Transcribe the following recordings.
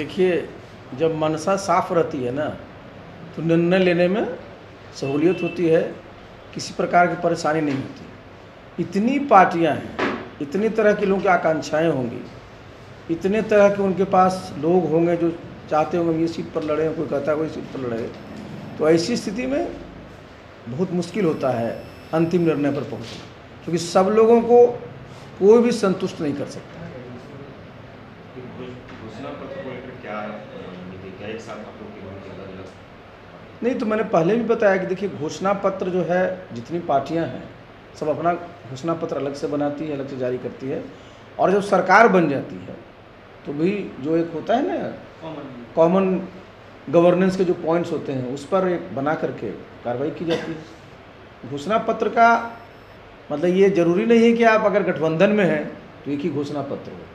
देखिए, जब मनसा साफ रहती है ना तो निर्णय लेने में सहूलियत होती है, किसी प्रकार की परेशानी नहीं होती। इतनी पार्टियां हैं, इतनी तरह के लोगों की आकांक्षाएं होंगी, इतने तरह के उनके पास लोग होंगे जो चाहते होंगे ये सीट पर लड़े, कोई कहता है कोई सीट पर लड़े, तो ऐसी स्थिति में बहुत मुश्किल होता है अंतिम निर्णय पर पहुंचना, क्योंकि सब लोगों को कोई भी संतुष्ट नहीं कर सकता। नहीं, तो मैंने पहले भी बताया कि देखिए, घोषणा पत्र जो है, जितनी पार्टियां हैं सब अपना घोषणा पत्र अलग से बनाती है, अलग से जारी करती है, और जब सरकार बन जाती है तो भी जो एक होता है ना कॉमन गवर्नेंस के जो पॉइंट्स होते हैं उस पर एक बना करके कार्रवाई की जाती है। घोषणा पत्र का मतलब ये ज़रूरी नहीं है कि आप अगर गठबंधन में हैं तो एक ही घोषणा पत्र हो।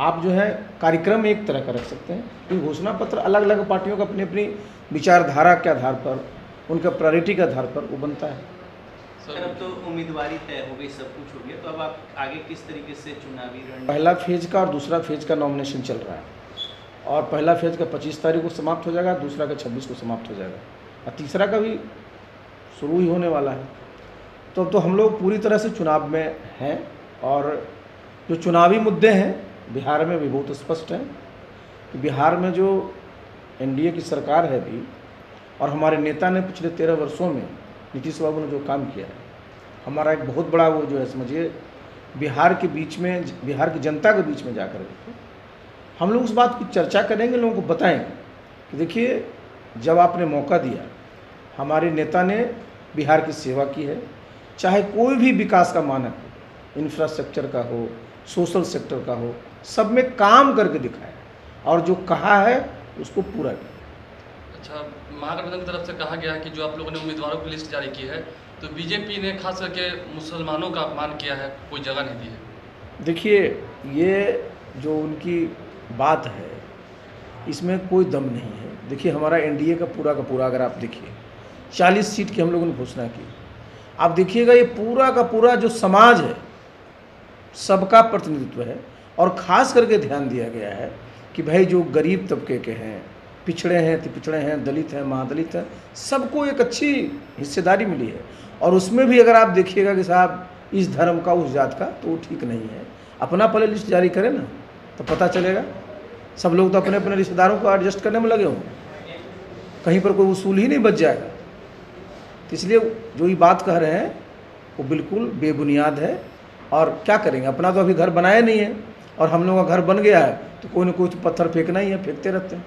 आप जो है कार्यक्रम एक तरह का रख सकते हैं, क्योंकि घोषणा पत्र अलग अलग पार्टियों का अपनी अपनी विचारधारा के आधार पर, उनका प्रायोरिटी के आधार पर वो बनता है। सर, अब तो उम्मीदवारी तय हो गई, सब कुछ हो गया, तो अब आप आगे किस तरीके से चुनावी रणनीति? पहला फेज का और दूसरा फेज का नॉमिनेशन चल रहा है, और पहला फेज का 25 तारीख को समाप्त हो जाएगा, दूसरा का 26 को समाप्त हो जाएगा, और तीसरा का भी शुरू ही होने वाला है। तो हम लोग पूरी तरह से चुनाव में हैं, और जो चुनावी मुद्दे हैं बिहार में भी बहुत स्पष्ट हैं कि बिहार में जो एनडीए की सरकार है भी, और हमारे नेता ने पिछले 13 वर्षों में नीतीश बाबू ने जो काम किया है, हमारा एक बहुत बड़ा वो जो है समझिए बिहार के बीच में, बिहार की जनता के बीच में जाकर हम लोग उस बात की चर्चा करेंगे, लोगों को बताएंगे कि देखिए, जब आपने मौका दिया, हमारे नेता ने बिहार की सेवा की है, चाहे कोई भी विकास का मानक हो, इंफ्रास्ट्रक्चर का हो, सोशल सेक्टर का हो, सब में काम करके दिखाया, और जो कहा है उसको पूरा किया। अच्छा, महागठबंधन की तरफ से कहा गया है कि जो आप लोगों ने उम्मीदवारों की लिस्ट जारी की है तो बीजेपी ने खास करके मुसलमानों का अपमान किया है, कोई जगह नहीं दी है। देखिए, ये जो उनकी बात है इसमें कोई दम नहीं है। देखिए, हमारा एनडीए का पूरा अगर आप देखिए 40 सीट की हम लोगों ने घोषणा की। आप देखिएगा, ये पूरा का पूरा जो समाज है सबका प्रतिनिधित्व है, और ख़ास करके ध्यान दिया गया है कि भाई जो गरीब तबके के हैं, पिछड़े हैं, पिछड़े हैं, दलित हैं, महादलित हैं, सबको एक अच्छी हिस्सेदारी मिली है। और उसमें भी अगर आप देखिएगा कि साहब इस धर्म का, उस जात का, तो वो ठीक नहीं है। अपना पहले लिस्ट जारी करें ना, तो पता चलेगा। सब लोग तो अपने अपने रिश्तेदारों को एडजस्ट करने में लगे होंगे, कहीं पर कोई उसूल ही नहीं बच जाएगा। तो इसलिए जो ये बात कह रहे हैं वो बिल्कुल बेबुनियाद है, और क्या करेंगे, अपना तो अभी घर बनाया नहीं है, और हम लोगों का घर बन गया है तो कोई ना कोई तो पत्थर फेंकना ही है, फेंकते रहते हैं।